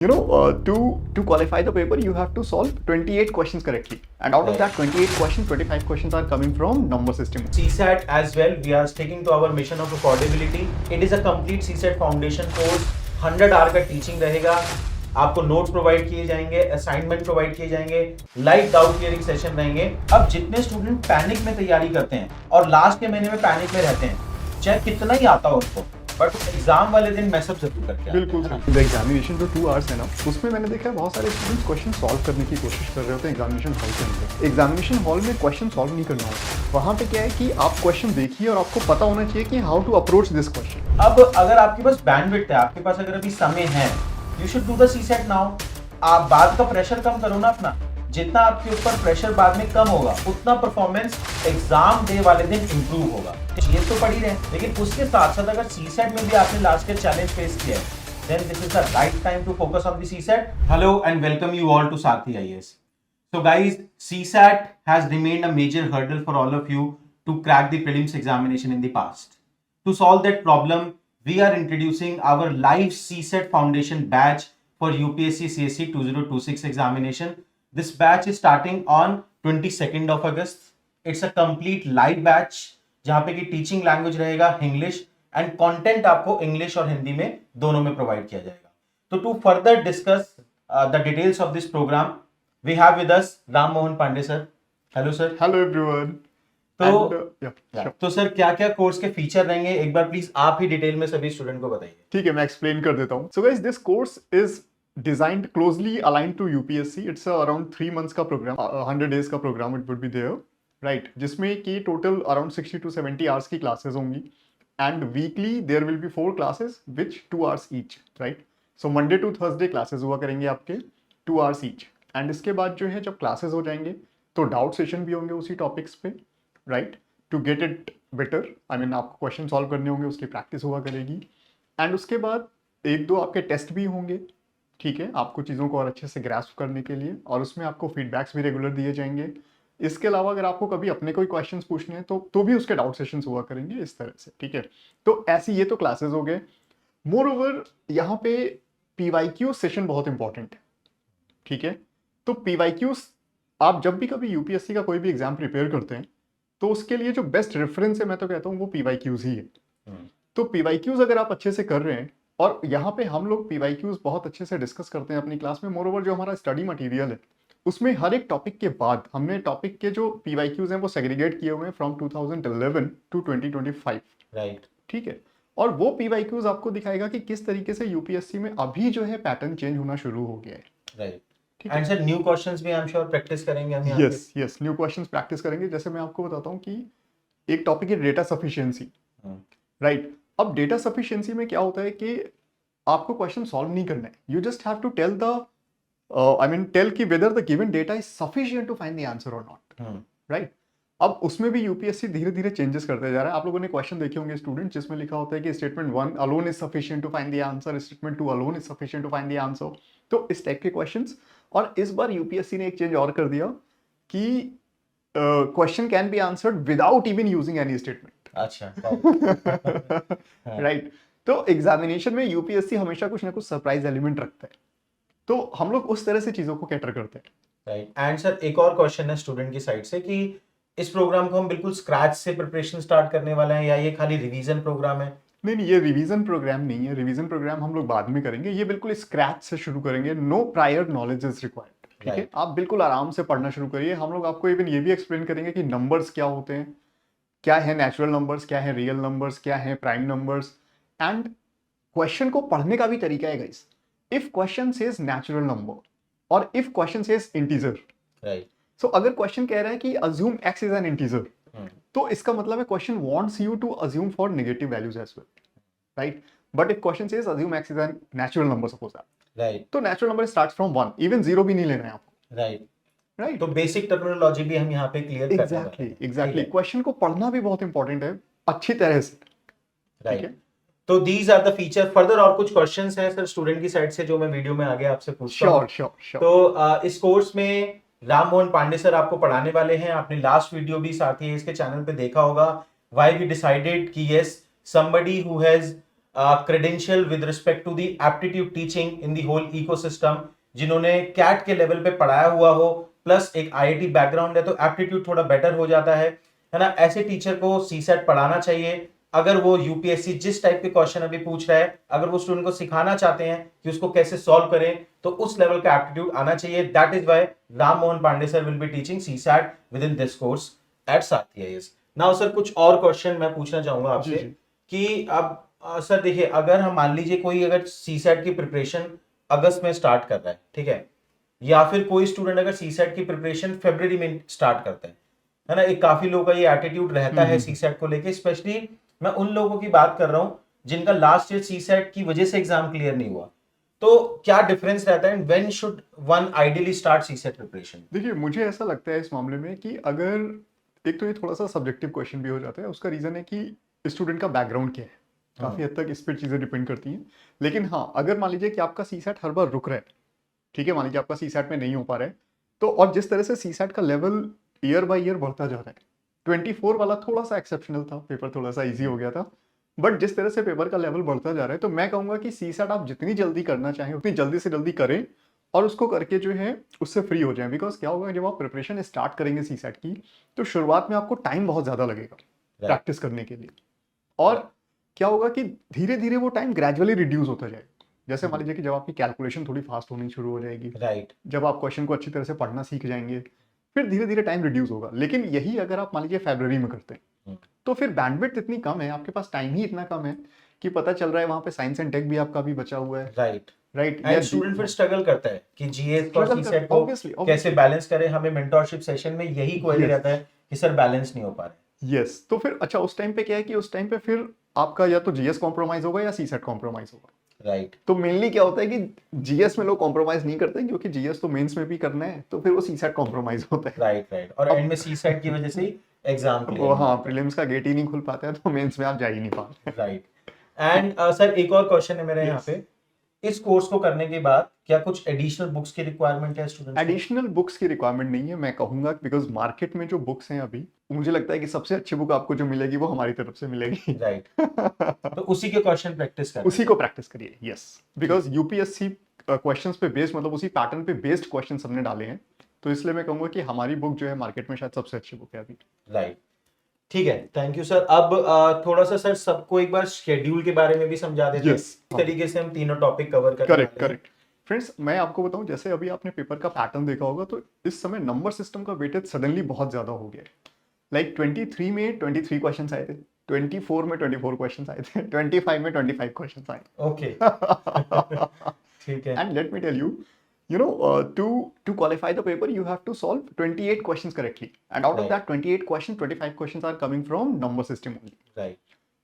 To qualify the paper, you have to solve 28 questions correctly, and out of that 28 questions, 25 questions are coming from number system. CSAT as well, we are sticking to our mission of affordability. It is a complete CSAT foundation course. 100 our का teaching रहेगा, आपको notes provide किए जाएंगे, assignment provide किए जाएंगे, live doubt clearing session रहेंगे। अब जितने स्टूडेंट पैनिक में तैयारी करते हैं और लास्ट के महीने में पैनिक में रहते हैं, चाहे कितना ही आता हो उसको, बट एग्जाम वाले दिन मैसअप जरूर करके बिल्कुल सर। एग्जामिनेशन जो 2 आवर्स है ना, उसमें मैंने देखा है बहुत सारे स्टूडेंट्स क्वेश्चन सॉल्व करने की कोशिश कर रहे होते हैं एग्जामिनेशन हॉल के अंदर। एग्जामिनेशन हॉल में क्वेश्चन सॉल्व नहीं करना होता, वहाँ पे क्या है कि आप क्वेश्चन देखिए और आपको पता होना चाहिए कि how to approach this question. अब अगर आपके पास बैंडविड्थ है, आपके पास अगर अभी समय है, you should do the CSAT now. आप बाद का प्रेशर कम करो ना अपना, जितना आपके ऊपर प्रेशर बाद में कम होगा उतना परफॉर्मेंस एग्जाम डे वाले दिन इंप्रूव होगा। ये तो पढ़ ही रहे, लेकिन उसके साथ साथ अगर सीसेट में भी आपने लास्ट ईयर चैलेंज फेस किया है, then this is the right time to focus on the CSAT. Hello and welcome you all to Sarthi IAS. So guys, CSAT has remained a major hurdle for all of you to crack the prelims examination in the past. To solve that problem, we are introducing our live CSAT foundation batch for UPSC CSC 2026 examination. This batch is starting on 22nd of August. It's a complete live batch जहाँ पे कि teaching language रहेगा English and content आपको English और हिंदी में दोनों में provide किया जाएगा। तो to further discuss the details of this programme, we have with us Ram Mohan Pandey sir. Hello sir. Hello everyone. तो सर क्या क्या कोर्स के फीचर रहेंगे, एक बार प्लीज आप ही डिटेल में सभी स्टूडेंट को बताइए। ठीक है, मैं एक्सप्लेन कर देता हूँ। So guys, this course is designed closely aligned to UPSC. It's around 3 months का program, 100 days का program it would be there, right? जिसमें कि total around 60 to 70 hours की classes होंगी, and weekly there will be 4 classes which 2 hours each, right? So Monday to Thursday classes हुआ करेंगे आपके 2 hours each, and इसके बाद जो है जब classes हो जाएंगे तो doubt session भी होंगे उसी topics पे, right? To get it better, I mean आपको question solve करने होंगे, उसकी practice हुआ करेगी, and उसके बाद 1-2 आपके test भी होंगे, ठीक है, आपको चीज़ों को और अच्छे से ग्रास्प करने के लिए, और उसमें आपको फीडबैक्स भी रेगुलर दिए जाएंगे। इसके अलावा अगर आपको कभी अपने कोई क्वेश्चंस पूछने हैं तो भी उसके डाउट सेशंस हुआ करेंगे इस तरह से, ठीक है। तो ऐसी ये तो क्लासेस हो गए। मोर ओवर यहाँ पे PYQ सेशन बहुत इंपॉर्टेंट है, ठीक है। तो PYQ आप जब भी कभी UPSC का कोई भी एग्जाम प्रिपेयर करते हैं तो उसके लिए जो बेस्ट रेफरेंस है, मैं तो कहता हूँ वो PYQs ही है। तो PYQs अगर आप अच्छे से कर रहे हैं, और यहाँ पे हम लोग PYQs बहुत अच्छे से डिस्कस करते हैं अपनी क्लास में। मोरओवर जो हमारा स्टडी मटेरियल है उसमें हर एक टॉपिक के बाद हमने टॉपिक के जो PYQs हैं वो सेग्रीगेट किए हुए हैं फ्रॉम 2011 टू 2025, राइट, ठीक है। और वो PYQs आपको दिखाएगा कि किस तरीके से UPSC में अभी जो है पैटर्न चेंज होना शुरू हो गया है, right. And sir new questions भी आई एम श्योर प्रैक्टिस करेंगे हम यहाँ पे। यस, न्यू क्वेश्चंस प्रैक्टिस करेंगे। जैसे मैं आपको बताता हूँ कि एक टॉपिक है डेटा सफिशिएंसी, राइट। अब डेटा सफिशिएंसी में क्या होता है कि आपको क्वेश्चन सॉल्व नहीं करना है, you just have to tell the tell कि whether the given data is sufficient to find the answer और नॉट, राइट। अब उसमें भी UPSC धीरे धीरे चेंजेस करते जा रहा है। आप लोगों ने क्वेश्चन देखे होंगे स्टूडेंट, जिसमें लिखा होता है कि statement 1 alone is sufficient to find the answer, statement 2 alone is sufficient to find the answer. तो इस टाइप के क्वेश्चंस। और इस बार UPSC ने एक चेंज और कर दिया कि question can be answered without even using any statement. अच्छा, राइट। तो एग्जामिनेशन में UPSC हमेशा कुछ ना कुछ सरप्राइज एलिमेंट रखता है, तो हम लोग उस तरह से चीजों को कैटर करते हैं, राइट। एंड सर एक और क्वेश्चन है स्टूडेंट की साइड से कि इस प्रोग्राम को हम बिल्कुल स्क्रैच से प्रिपरेशन स्टार्ट करने वाले हैं या ये खाली रिवीजन प्रोग्राम है? नहीं, ये रिवीजन प्रोग्राम नहीं है। रिवीजन प्रोग्राम हम लोग बाद में करेंगे, ये बिल्कुल स्क्रैच से शुरू करेंगे। No prior knowledge is required, ठीक है। आप बिल्कुल आराम से पढ़ना शुरू करिए। हम लोग आपको इवन ये भी एक्सप्लेन करेंगे कि नंबर्स क्या होते हैं, क्या है नेचुरल नंबर्स, क्या है रियल नंबर्स, क्या है प्राइम नंबर्स, एंड क्वेश्चन को पढ़ने का भी तरीका है guys. If question says natural number और if question says integer, right. So अगर क्वेश्चन कह रहा है कि assume x is an integer, तो इसका मतलब है question wants you to assume for negative values as well, right. But if question says assume x is an natural number, suppose that, right, तो natural number starts from 1, even 0 भी नहीं लेना है आपको, राइट, राइट। तो basic terminology भी हम यहाँ पे क्लियर कर रहे हैं। एग्जैक्टली। क्वेश्चन को पढ़ना भी बहुत इंपॉर्टेंट है अच्छी तरह से, राइट। तो these are the feature. Further और कुछ क्वेश्चंस हैं सर स्टूडेंट की साइड से जो मैं वीडियो में आगे आपसे पूछता हूं। श्योर। तो इस कोर्स में राम मोहन पांडे सर आपको पढ़ाने वाले हैं। आपने लास्ट वीडियो भी साथ ही इसके चैनल पे देखा होगा, व्हाई वी डिसाइडेड कि yes somebody who has credential with respect to the aptitude teaching in the whole ecosystem, जिन्होंने कैट के लेवल पे पढ़ाया हुआ हो प्लस एक आईआईटी बैकग्राउंड है तो एप्टीट्यूड थोड़ा बेटर हो जाता है ना। ऐसे टीचर को सीसेट पढ़ाना चाहिए। अगर वो यूपीएससी जिस टाइप के क्वेश्चन अभी पूछ रहा है, अगर वो स्टूडेंट को सिखाना चाहते हैं कि उसको कैसे सॉल्व करें, तो उस लेवल का एप्टीट्यूड आना चाहिए। That is why Ram Mohan Pandey sir will be teaching CSAT within this course at Sarathi IAS. Now sir कुछ और क्वेश्चन मैं पूछना चाहूंगा आपसे जी। कि अब सर देखिए, अगर हम मान लीजिए कोई अगर सीसैट की प्रिपरेशन अगस्त में स्टार्ट कर रहा है, ठीक है, या फिर कोई स्टूडेंट अगर सीसैट की प्रिपरेशन फरवरी में स्टार्ट करता है ना, एक काफी लोगों का ये एटीट्यूड रहता है सीसैट को लेके। स्पेशली मैं उन लोगों की बात कर रहा हूं जिनका लास्ट ईयर सीसैट की वजह से एग्जाम क्लियर नहीं हुआ, तो क्या डिफरेंस रहता है, when should one ideally start CSAT preparation? देखिए, मुझे ऐसा लगता है इस मामले में कि अगर एक तो ये थोड़ा सा सब्जेक्टिव क्वेश्चन भी हो जाता है। उसका रीज़न है कि स्टूडेंट का बैकग्राउंड क्या है, काफ़ी हद तक इस पर चीज़ें डिपेंड करती हैं। लेकिन हाँ, अगर मान लीजिए कि आपका सीसैट हर बार रुक रहा है, ठीक है, मान लीजिए आपका सीसैट में नहीं हो पा रहा है, तो और जिस तरह से सीसैट का लेवल ईयर बाय ईयर बढ़ता जा रहा है, 24 वाला थोड़ा सा एक्सेप्शनल था, पेपर थोड़ा सा इजी हो गया था, बट जिस तरह से पेपर का लेवल बढ़ता जा रहा है, तो मैं कहूँगा कि सीसैट आप जितनी जल्दी करना चाहें उतनी जल्दी से जल्दी करें और उसको करके जो है उससे फ्री हो जाएं। बिकॉज क्या होगा, जब आप प्रिपरेशन स्टार्ट करेंगे सीसैट की, तो शुरुआत में आपको टाइम बहुत ज़्यादा लगेगा प्रैक्टिस करने के लिए, और क्या होगा कि धीरे धीरे वो टाइम ग्रेजुअली रिड्यूस होता जाएगा। जैसे मान लीजिए कि जब आपकी कैलकुलेशन थोड़ी फास्ट होनी शुरू हो जाएगी, राइट, जब आप क्वेश्चन को अच्छी तरह से पढ़ना सीख जाएंगे, फिर धीरे धीरे टाइम रिड्यूस होगा। लेकिन यही अगर आप मान लीजिए फरवरी में करते हैं, तो फिर बैंडविड्थ इतनी कम है, आपके पास टाइम ही इतना कम है कि पता चल रहा है वहां पे साइंस एंड टेक भी आपका भी बचा हुआ है। राइट, राइट, एंड स्टूडेंट फिर स्ट्रगल करता है कि जीएस और सीसैट को ऑब्वियसली कैसे बैलेंस करें। हमें मेंटरशिप सेशन में यही क्वेरी Yes. रहता है कि सर बैलेंस नहीं हो पा रहा है। यस। तो फिर अच्छा, उस टाइम पे क्या है कि उस टाइम पे फिर आपका या तो जीएस कॉम्प्रोमाइज होगा या सीसैट कॉम्प्रोमाइज होगा। राइट, तो मेनली क्या होता है कि जीएस में लोग कॉम्प्रोमाइज नहीं करते क्योंकि जीएस तो मेंस में भी करना है, तो फिर वो सीसैट कॉम्प्रोमाइज होता है। राइट, राइट, और एंड में सीसैट की वजह से एग्जाम वो क्लियर। हाँ, प्रीलिम्स का गेट ही नहीं खुल पाता है, तो मेंस में आप जा ही नहीं पाते। राइट, एंड सर एक और क्वेश्चन है मेरे यहाँ पे, इस कोर्स को करने के बाद क्या कुछ एडिशनल बुक्स की रिक्वायरमेंट है स्टूडेंट्स को? एडिशनल बुक्स की रिक्वायरमेंट नहीं है, मैं कहूंगा, बिकॉज मार्केट में जो बुक्स हैं अभी, मुझे लगता है कि सबसे अच्छी बुक आपको जो मिलेगी वो हमारी तरफ से मिलेगी। राइट, तो उसी के क्वेश्चन प्रैक्टिस कर उसी को प्रैक्टिस करिए। यस, बिकॉज यूपीएससी क्वेश्चंस पे बेस्ड, मतलब उसी पैटर्न पे बेस्ड क्वेश्चंस हमने डाले हैं, तो इसलिए मैं कहूंगा कि हमारी बुक जो है मार्केट में शायद सबसे अच्छी बुक है अभी। राइट, ठीक है, थैंक यू सर। अब थोड़ा सा सर सबको एक बार शेड्यूल के बारे में भी समझा देते हैं। Yes. इस तरीके से हम तीनों टॉपिक कवर करने करेक्ट वाले हैं। करेक्ट। फ्रेंड्स, मैं आपको बताऊं, जैसे अभी आपने पेपर का पैटर्न देखा होगा, तो इस समय नंबर सिस्टम का वेटेज सडनली बहुत ज्यादा हो गया है। लाइक 23 में 23 क्वेश्चन आए थे, 24 में 24 क्वेश्चन आए थे, 25 में 25 क्वेश्चन आए। ओके, ठीक है, And let me tell you, to qualify the paper, you have to solve 28 questions correctly, and out of Right. that 28 questions, 25 questions are coming from number system only. Right,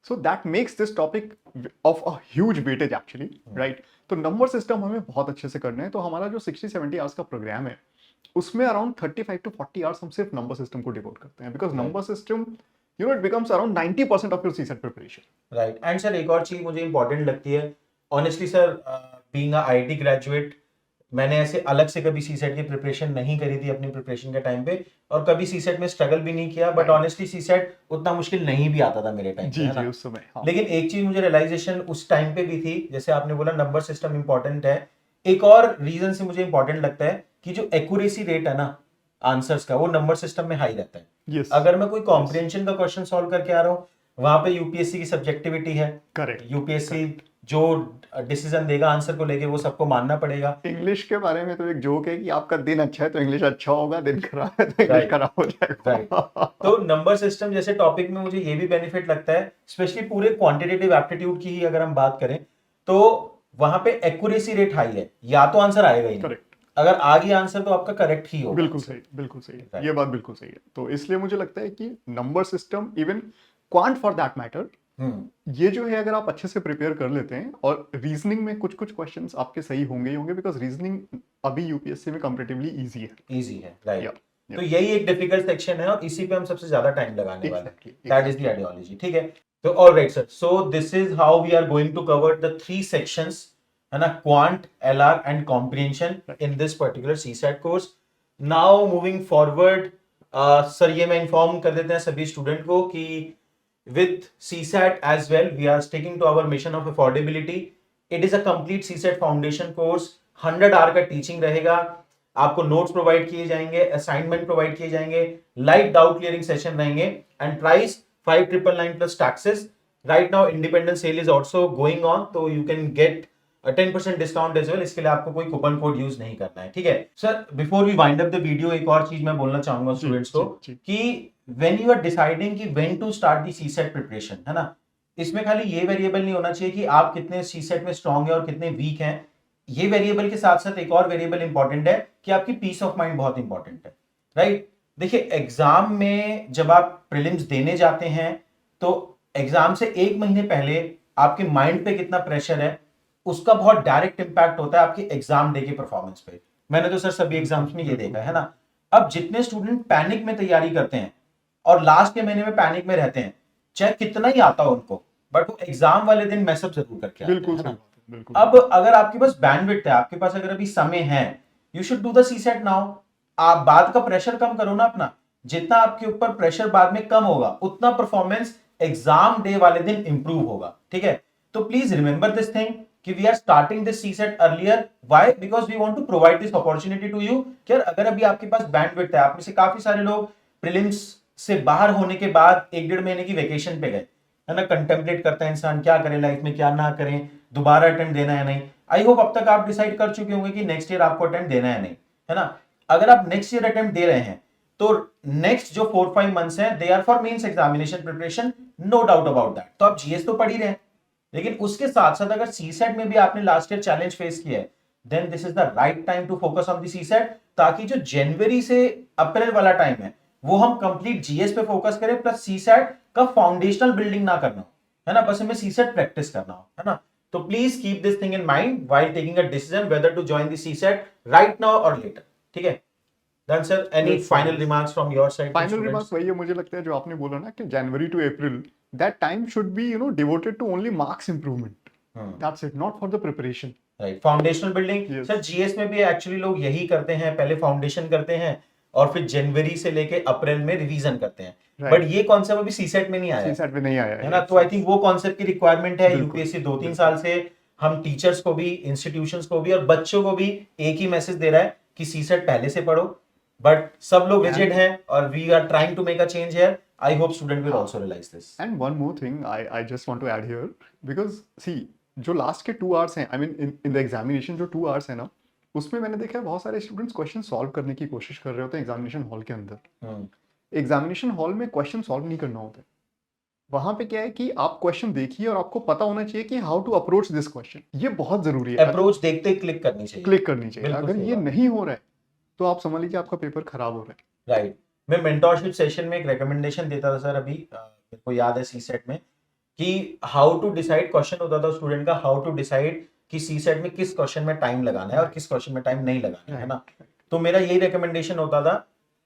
So that makes this topic of a huge weightage actually, right? तो number system हमें बहुत अच्छे से करना है, तो हमारा जो 60-70 आवर्स का प्रोग्राम है, उसमें अराउंड 35 to 40 आवर्स हम सिर्फ नंबर सिस्टम को डिवोट करते हैं, because number system it becomes around 90% of your CSAT preparation. Right, and sir एक और चीज मुझे इंपॉर्टेंट लगती है, honestly sir, being a IT graduate, मैंने ऐसे अलग से कभी सीसेट की प्रिपरेशन नहीं करी थी अपनी प्रिपरेशन के टाइम पे, और कभी सीसेट में स्ट्रगल भी नहीं किया, बट ऑनेस्टली सीसेट उतना मुश्किल नहीं भी आता था मेरे टाइम पे, जी है जी, ना? उस समय हाँ। लेकिन एक चीज मुझे रियलाइजेशन उस टाइम पे भी थी, जैसे आपने बोला नंबर सिस्टम इंपॉर्टेंट है, एक और रीजन से मुझे इंपॉर्टेंट लगता है कि जो एक्यूरेसी रेट है ना आंसर्स का, वो नंबर सिस्टम में हाई रहता है। Yes. अगर मैं कोई कॉम्प्रिहेंशन का क्वेश्चन सॉल्व करके आ रहा हूँ, वहां पे यूपीएससी की सब्जेक्टिविटी है, करेक्ट। यूपीएससी जो डिसीजन देगा आंसर को लेके वो सबको मानना पड़ेगा। इंग्लिश के बारे में तो एक जोक है कि आपका दिन अच्छा है तो इंग्लिश अच्छा होगा, दिन खराब है तो इंग्लिश Right. खराब हो जाएगा। राइट, तो नंबर सिस्टम जैसे टॉपिक में मुझे ये भी बेनिफिट लगता है, स्पेशली पूरे क्वांटिटेटिव एप्टीट्यूड की ही अगर हम बात करें, तो वहां पे एक्यूरेसी रेट हाई है, या तो आंसर आएगा ही नहीं, करेक्ट, अगर आ गया आंसर तो आपका करेक्ट ही होगा। बिल्कुल सही, बिल्कुल सही है। Right. ये बात बिल्कुल सही है। तो इसलिए मुझे लगता है कि number system, even quant for that matter, ये जो है अगर आप अच्छे से प्रिपेयर कर लेते हैं, और रीजनिंग में कुछ कुछ क्वेश्चंस आपके सही होंगे ही होंगे, बिकॉज रीजनिंग अभी यूपीएससी में कंपैरेटिवली इजी है। इजी है, राइट। Yeah, तो यही एक डिफिकल्ट सेक्शन है और इसी पे हम सबसे ज्यादा टाइम लगाने वाले हैं। Exactly, that is the ideology, ठीक है। तो alright sir, so this is how we are going to cover the 3 sections, है ना, quant, LR and comprehension in this particular CSAT course. Now moving forward, sir ये मैं inform कर देते हैं सभी स्टूडेंट को कि with CSAT as well. We are sticking to our mission of affordability. It is a complete CSAT foundation course. 100 our का teaching रहेगा, आपको नोट्स प्रोवाइड किए जाएंगे, असाइनमेंट प्रोवाइड किए जाएंगे, लाइव डाउट क्लियरिंग सेशन रहेंगे, and price 5999 plus taxes. Right now independent sale is also going on, तो you can get 10% discount as well. इसके लिए आपको कोई कूपन कोड यूज नहीं करना है, ठीक है sir. Before we wind up the video, एक और चीज मैं बोलना चाहूंगा स्टूडेंट्स को कि व्हेन यू आर डिसाइडिंग कि when to start the CSAT preparation, है ना, इसमें खाली ये वेरिएबल नहीं होना चाहिए कि आप कितने सीसेट में स्ट्रांग है और कितने वीक हैं. ये वेरिएबल के साथ साथ एक और वेरिएबल इंपॉर्टेंट है कि आपकी पीस ऑफ माइंड बहुत इंपॉर्टेंट है, राइट. देखिए एग्जाम में जब आप प्रीलिम्स देने जाते हैं तो एग्जाम से एक महीने पहले आपके माइंड पे कितना प्रेशर है उसका बहुत डायरेक्ट इंपैक्ट होता है आपके एग्जाम डे के परफॉर्मेंस पे. मैंने तो सर सभी एग्जाम्स में ये देखा है ना. अब जितने स्टूडेंट पैनिक में तैयारी करते हैं और लास्ट के महीने में पैनिक में रहते हैं, चाहे कितना ही आता हो उनको, बट वो एग्जाम वाले दिन मैसअप जरूर करके आते हैं, बिल्कुल है ना? बिल्कुल. अब अगर आपके पास बैंडविड्थ है, आपके पास अगर अभी समय है, you should do the CSAT now. आप बाद का प्रेशर कम करो ना अपना. जितना आपके ऊपर प्रेशर बाद में कम होगा उतना परफॉर्मेंस एग्जाम डे वाले दिन इंप्रूव होगा, ठीक है. तो प्लीज रिमेंबर दिस थिंग कि we are starting this CSAT earlier. Why? Because we want to provide this opportunity to you. यार अगर अभी आपके पास बैंडविड्थ है, आप में से काफी सारे लोग प्रीलिम्स से बाहर होने के बाद 1-1.5 महीने की वेकेशन पे गए, है ना. कंटेम्पलेट करता है इंसान क्या करें लाइफ में, क्या ना करें, दोबारा अटेम्प्ट देना है नहीं. आई होप अब तक आप डिसाइड कर चुके होंगे कि नेक्स्ट ईयर आपको अटेम्प्ट देना है नहीं, है ना. अगर आप नेक्स्ट ईयर अटेम्प्ट दे रहे हैं तो नेक्स्ट जो 4-5 मंथ्स हैं they are for mains examination preparation, no doubt about that. तो आप जीएस तो पढ़ ही रहे हैं, लेकिन उसके साथ साथ अगर सीसेट में भी आपने लास्ट ईयर चैलेंज फेस किया है, then this is the right time to focus on the CSAT, ताकि जो जनवरी से अप्रैल वाला टाइम है वो हम कंप्लीट जीएस पे फोकस करें, प्लस सीसेट का फाउंडेशनल बिल्डिंग ना करना हो, है ना, बस हमें सीसेट प्रैक्टिस करना हो, है ना. तो please keep this thing in mind while taking a decision whether to join the CSAT right now और लेटर, ठीक है. Then sir any final remarks from your side? Final remarks वही है, मुझे लगता है जो आपने बोला ना कि जनवरी टू अप्रैल, that time should be devoted to only marks improvement. That's it, not for the preparation. Right, foundational building. Sir GS में भी एक्चुअली लोग यही करते हैं, पहले फाउंडेशन करते हैं और फिर जनवरी से लेके अप्रैल में रिवीजन करते हैं. बट ये कॉन्सेप्ट अभी सीसेट में नहीं आया, सीसेट में नहीं आया है ना. तो आई थिंक वो कॉन्सेप्ट की रिक्वायरमेंट है. यूपीएससी 2-3 साल से हम टीचर्स को भी, इंस्टीट्यूशंस को भी और बच्चों को भी एक ही मैसेज दे रहा है कि सीसेट पहले से पढ़ो. बट सब लोग रिजिड हैं और we are trying to make a change here. I hope student will also realise this. And one more thing I just want to add here, because see जो लास्ट के 2 hours हैं, I mean in the examination जो 2 hours है ना, उसमें मैंने देखा है बहुत सारे स्टूडेंट्स क्वेश्चन सॉल्व करने की कोशिश कर रहे होते हैं एग्जामिनेशन हॉल के अंदर. एग्जामिनेशन हॉल में क्वेश्चन सॉल्व नहीं करना होता है. वहां पे क्या है कि आप क्वेश्चन देखिए और आपको पता होना चाहिए कि how to approach this question. ये बहुत जरूरी है. अप्रोच देखते ही क्लिक करनी चाहिए, क्लिक करनी चाहिए. अगर ये नहीं हो रहा है तो आप समझ लीजिए आपका पेपर खराब हो रहा है. राइट. मैं मेंटोरशिप सेशन में एक रिकमेंडेशन देता था सर, अभी मेरे को याद है सीसेट में, कि हाउ टू डिसाइड, क्वेश्चन होता था स्टूडेंट का, हाउ टू डिसाइड कि सीसेट में किस क्वेश्चन में टाइम लगाना है और किस क्वेश्चन में टाइम नहीं लगाना है ना. तो मेरा यही रिकमेंडेशन होता था,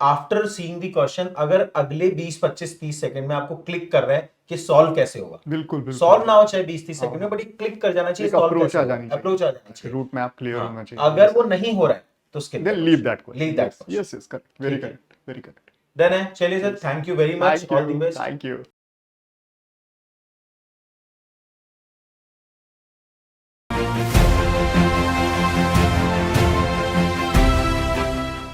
आफ्टर सीइंग द क्वेश्चन, अगर अगले 20-25-30 सेकंड में आपको क्लिक कर रहा है कि सॉल्व कैसे होगा, बिल्कुल सॉल्व ना हो चाहे 20-30 सेकंड में, बट क्लिक कर जाना चाहिए, अप्रोच आ जानी चाहिए, रूट मैप क्लियर होना चाहिए. अगर वो नहीं हो रहा है तो skip, then leave that question. Leave that. Yes yes, correct, very correct, very correct. Then है, चलिए sir, thank you very much, all the best. Thank you.